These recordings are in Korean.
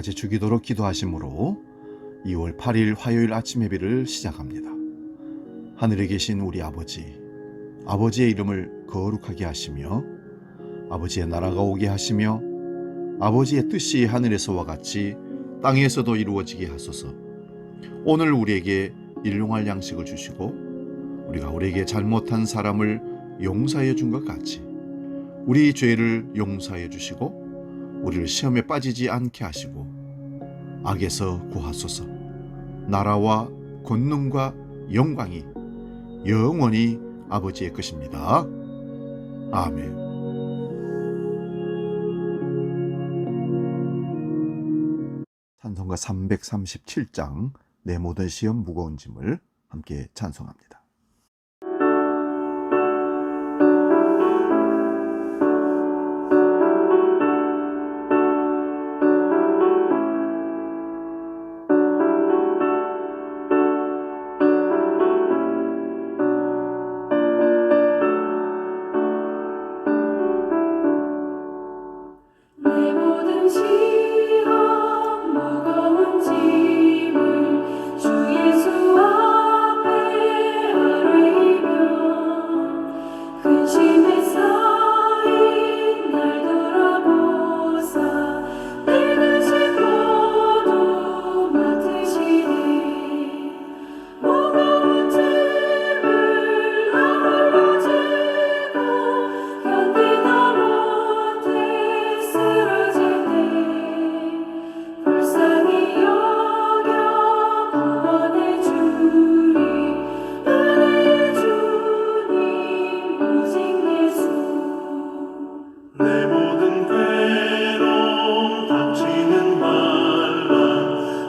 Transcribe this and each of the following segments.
가지 주기도록 기도하심으로 2월 8일 화요일 아침 예배를 시작합니다. 하늘에 계신 우리 아버지의 이름을 거룩하게 하시며 아버지의 나라가 오게 하시며 아버지의 뜻이 하늘에서와 같이 땅에서도 이루어지게 하소서. 오늘 우리에게 일용할 양식을 주시고 우리에게 잘못한 사람을 용서해 준 것 같이 우리 죄를 용서해 주시고 우리를 시험에 빠지지 않게 하시고 악에서 구하소서. 나라와 권능과 영광이 영원히 아버지의 것입니다. 아멘. 찬송가 337장 내 모든 시험 무거운 짐을 함께 찬송합니다. 내 모든 시험 무거운 짐을 주 예수 앞에 아뢰이며 근심에 쌓인 날 돌아보사 내 진 모두 맡으시니 무거운 짐을 나 홀로 지고 견디다 못해 쓰러질 때 불쌍히 여겨 구원해 주리. 은혜의 주님 오직 예수. 내 모든 괴로움 닥치는 말라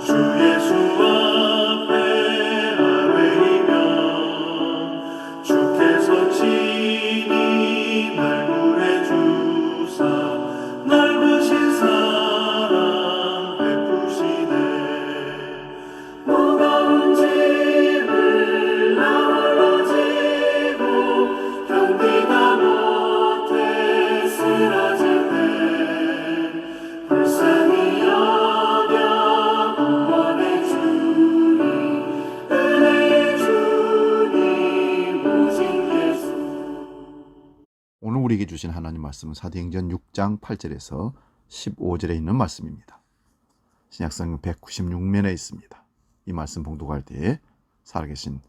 주 예수 앞에 아뢰이며 주께서 친히 날 구해주사 넓으신 사랑 베푸시네. 무거운 짐을 나 홀로 지고 견디다 못해 쓰러질 때 불쌍히 여겨 구원해 주리. 은혜의 주님 오직 예수. 오늘 우리에게 주신 하나님 말씀은 사도행전 6장 8절에서 15절에 있는 말씀입니다. 신약성경 196면에 있습니다. 이 말씀 봉독할 때에 살아계신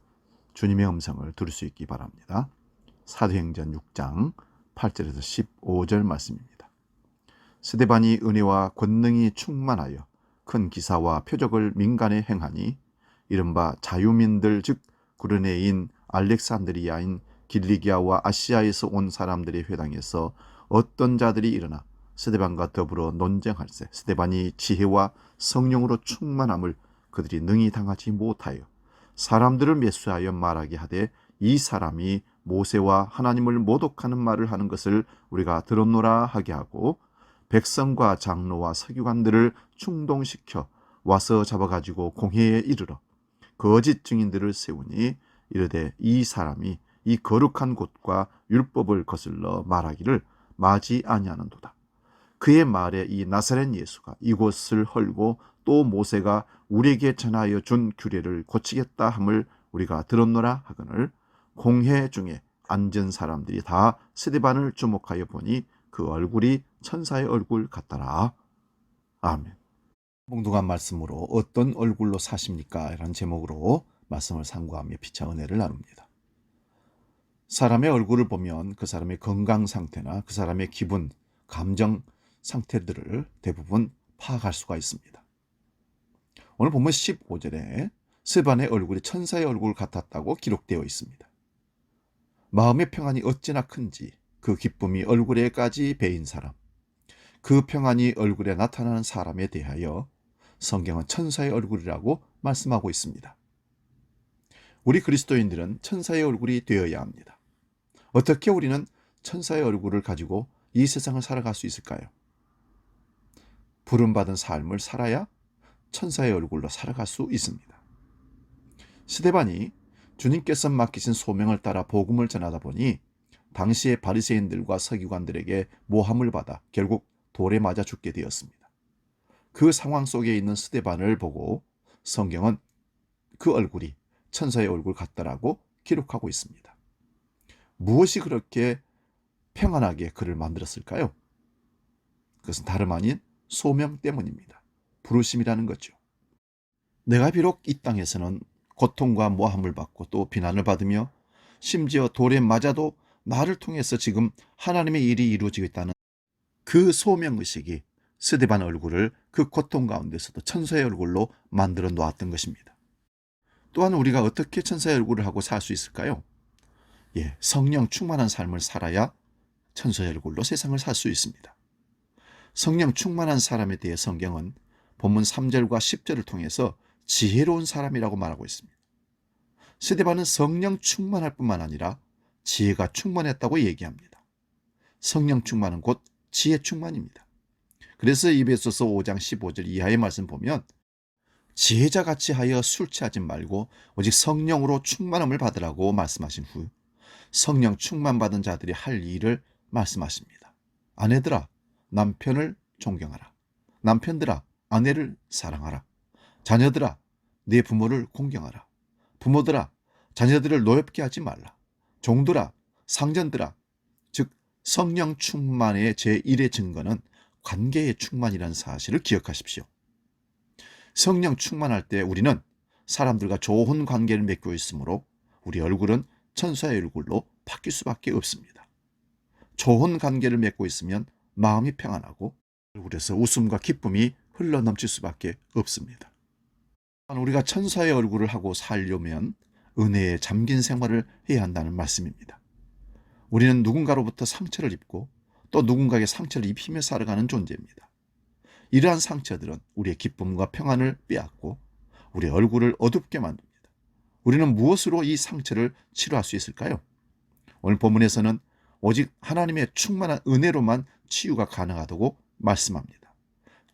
주님의 음성을 들을 수 있기 바랍니다. 사도행전 6장 8절에서 15절 말씀입니다. 스데반이 은혜와 권능이 충만하여 큰 기사와 표적을 민간에 행하니 이른바 자유민들 즉 구르네인 알렉산드리아인 길리기아와 아시아에서 온 사람들의 회당에서 어떤 자들이 일어나 스데반과 더불어 논쟁할세 스데반이 지혜와 성령으로 충만함을 그들이 능히 당하지 못하여 사람들을 매수하여 말하게 하되 이 사람이 모세와 하나님을 모독하는 말을 하는 것을 우리가 들었노라 하게 하고 백성과 장로와 서기관들을 충동시켜 와서 잡아가지고 공회에 이르러 거짓 증인들을 세우니 이르되 이 사람이 이 거룩한 곳과 율법을 거슬러 말하기를 마지 아니하는도다. 그의 말에 이 나사렛 예수가 이곳을 헐고 또 모세가 우리에게 전하여 준 규례를 고치겠다 함을 우리가 들었노라 하거늘 공회 중에 앉은 사람들이 다 스데반을 주목하여 보니 그 얼굴이 천사의 얼굴 같더라. 아멘. 봉독한 말씀으로 어떤 얼굴로 사십니까? 이런 제목으로 말씀을 상고하며 피차 은혜를 나눕니다. 사람의 얼굴을 보면 그 사람의 건강 상태나 그 사람의 기분, 감정 상태들을 대부분 파악할 수가 있습니다. 오늘 본문 15절에 스데반의 얼굴이 천사의 얼굴 같았다고 기록되어 있습니다. 마음의 평안이 어찌나 큰지 그 기쁨이 얼굴에까지 배인 사람, 그 평안이 얼굴에 나타나는 사람에 대하여 성경은 천사의 얼굴이라고 말씀하고 있습니다. 우리 그리스도인들은 천사의 얼굴이 되어야 합니다. 어떻게 우리는 천사의 얼굴을 가지고 이 세상을 살아갈 수 있을까요? 부름받은 삶을 살아야 천사의 얼굴로 살아갈 수 있습니다. 스데반이 주님께서 맡기신 소명을 따라 복음을 전하다 보니 당시의 바리새인들과 서기관들에게 모함을 받아 결국 돌에 맞아 죽게 되었습니다. 그 상황 속에 있는 스데반을 보고 성경은 그 얼굴이 천사의 얼굴 같다라고 기록하고 있습니다. 무엇이 그렇게 평안하게 그를 만들었을까요? 그것은 다름 아닌 소명 때문입니다. 부르심이라는 거죠. 내가 비록 이 땅에서는 고통과 모함을 받고 또 비난을 받으며 심지어 돌에 맞아도 나를 통해서 지금 하나님의 일이 이루어지고 있다는 그 소명의식이 스데반 얼굴을 그 고통 가운데서도 천사의 얼굴로 만들어 놓았던 것입니다. 또한 우리가 어떻게 천사의 얼굴을 하고 살 수 있을까요? 성령 충만한 삶을 살아야 천사의 얼굴로 세상을 살 수 있습니다. 성령 충만한 사람에 대해 성경은 본문 3절과 10절을 통해서 지혜로운 사람이라고 말하고 있습니다. 스데반은 성령 충만할 뿐만 아니라 지혜가 충만했다고 얘기합니다. 성령 충만은 곧 지혜 충만입니다. 그래서 에베소서 5장 15절 이하의 말씀 보면 지혜자같이 하여 술 취하지 말고 오직 성령으로 충만함을 받으라고 말씀하신 후 성령 충만받은 자들이 할 일을 말씀하십니다. 아내들아 남편을 존경하라. 남편들아 아내를 사랑하라. 자녀들아 네 부모를 공경하라. 부모들아 자녀들을 노엽게 하지 말라. 종들아 상전들아 즉 성령 충만의 제1의 증거는 관계의 충만이라는 사실을 기억하십시오. 성령 충만할 때 우리는 사람들과 좋은 관계를 맺고 있으므로 우리 얼굴은 천사의 얼굴로 바뀔 수밖에 없습니다. 좋은 관계를 맺고 있으면 마음이 평안하고 얼굴에서 웃음과 기쁨이 흘러넘칠 수밖에 없습니다. 우리가 천사의 얼굴을 하고 살려면 은혜에 잠긴 생활을 해야 한다는 말씀입니다. 우리는 누군가로부터 상처를 입고 또 누군가에게 상처를 입히며 살아가는 존재입니다. 이러한 상처들은 우리의 기쁨과 평안을 빼앗고 우리의 얼굴을 어둡게 만듭니다. 우리는 무엇으로 이 상처를 치료할 수 있을까요? 오늘 본문에서는 오직 하나님의 충만한 은혜로만 치유가 가능하다고 말씀합니다.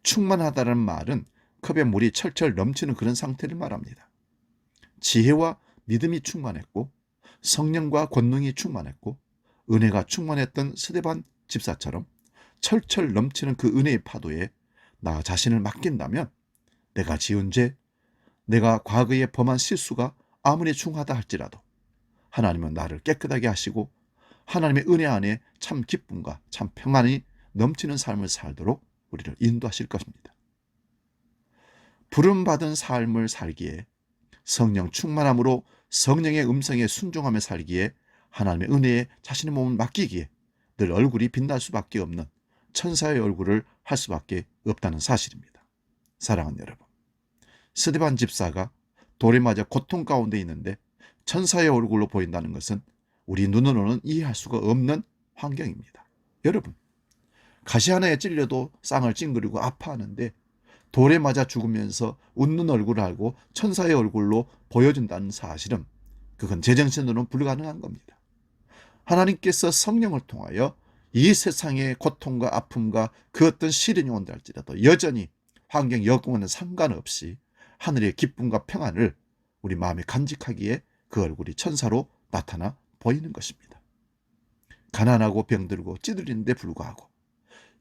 충만하다는 말은 컵에 물이 철철 넘치는 그런 상태를 말합니다. 지혜와 믿음이 충만했고 성령과 권능이 충만했고 은혜가 충만했던 스데반 집사처럼 철철 넘치는 그 은혜의 파도에 나 자신을 맡긴다면 내가 지은 죄, 내가 과거에 범한 실수가 아무리 중하다 할지라도 하나님은 나를 깨끗하게 하시고 하나님의 은혜 안에 참 기쁨과 참 평안이 넘치는 삶을 살도록 우리를 인도하실 것입니다. 부름받은 삶을 살기에 성령 충만함으로 성령의 음성에 순종하며 살기에 하나님의 은혜에 자신의 몸을 맡기기에 늘 얼굴이 빛날 수밖에 없는 천사의 얼굴을 할 수밖에 없다는 사실입니다. 사랑하는 여러분, 스데반 집사가 돌에 맞아 고통 가운데 있는데 천사의 얼굴로 보인다는 것은 우리 눈으로는 이해할 수가 없는 환경입니다. 여러분, 가시 하나에 찔려도 쌍을 찡그리고 아파하는데 돌에 맞아 죽으면서 웃는 얼굴을 알고 천사의 얼굴로 보여준다는 사실은 그건 제정신으로는 불가능한 겁니다. 하나님께서 성령을 통하여 이 세상의 고통과 아픔과 그 어떤 시련이 온다 할지라도 여전히 환경 여건과는 상관없이 하늘의 기쁨과 평안을 우리 마음에 간직하기에 그 얼굴이 천사로 나타나 보이는 것입니다. 가난하고 병들고 찌들리는데 불구하고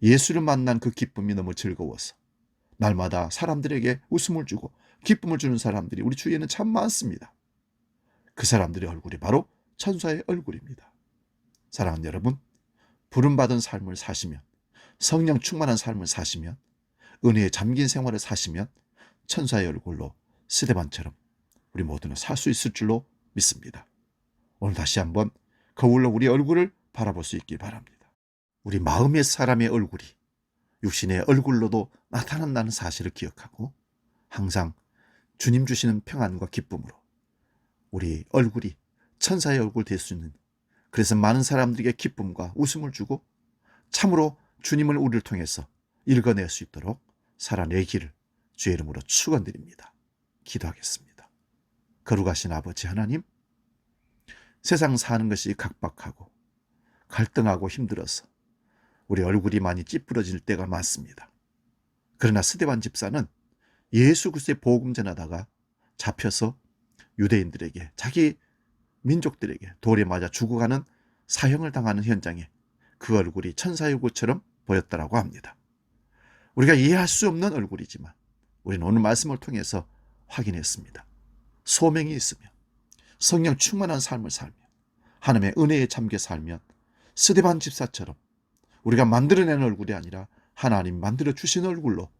예수를 만난 그 기쁨이 너무 즐거워서 날마다 사람들에게 웃음을 주고 기쁨을 주는 사람들이 우리 주위에는 참 많습니다. 그 사람들의 얼굴이 바로 천사의 얼굴입니다. 사랑하는 여러분, 부름받은 삶을 사시면, 성령 충만한 삶을 사시면, 은혜에 잠긴 생활을 사시면 천사의 얼굴로 스데반처럼 우리 모두는 살 수 있을 줄로 믿습니다. 오늘 다시 한번 거울로 우리 얼굴을 바라볼 수 있길 바랍니다. 우리 마음의 사람의 얼굴이 육신의 얼굴로도 나타난다는 사실을 기억하고 항상 주님 주시는 평안과 기쁨으로 우리 얼굴이 천사의 얼굴 될 수 있는, 그래서 많은 사람들에게 기쁨과 웃음을 주고 참으로 주님을 우리를 통해서 읽어낼 수 있도록 살아내기를 주의 이름으로 축원드립니다. 기도하겠습니다. 거룩하신 아버지 하나님, 세상 사는 것이 각박하고 갈등하고 힘들어서 우리 얼굴이 많이 찌푸러질 때가 많습니다. 그러나 스데반 집사는 예수 그리스도의 복음 전하다가 잡혀서 유대인들에게, 자기 민족들에게 돌에 맞아 죽어가는 사형을 당하는 현장에 그 얼굴이 천사의 얼굴처럼 보였다라고 합니다. 우리가 이해할 수 없는 얼굴이지만 우리는 오늘 말씀을 통해서 확인했습니다. 소명이 있으며 성령 충만한 삶을 살며 하나님의 은혜에 잠겨 살면 스데반 집사처럼 우리가 만들어낸 얼굴이 아니라 하나님 만들어 주신 얼굴로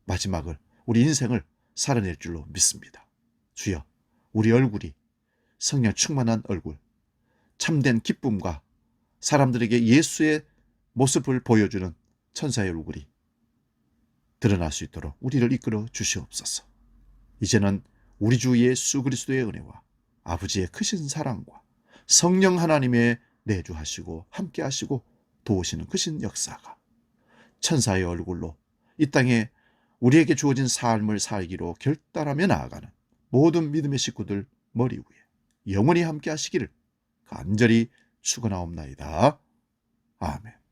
마지막을, 우리 인생을 살아낼 줄로 믿습니다. 주여, 우리 얼굴이 성령 충만한 얼굴, 참된 기쁨과 사람들에게 예수의 모습을 보여주는 천사의 얼굴이 드러날 수 있도록 우리를 이끌어 주시옵소서. 이제는 우리 주 예수 그리스도의 은혜와 아버지의 크신 사랑과 성령 하나님의 내주하시고 함께하시고 도우시는 크신 역사가 천사의 얼굴로 이 땅에 우리에게 주어진 삶을 살기로 결단하며 나아가는 모든 믿음의 식구들 머리 위에 영원히 함께하시기를 간절히 축원하옵나이다. 아멘.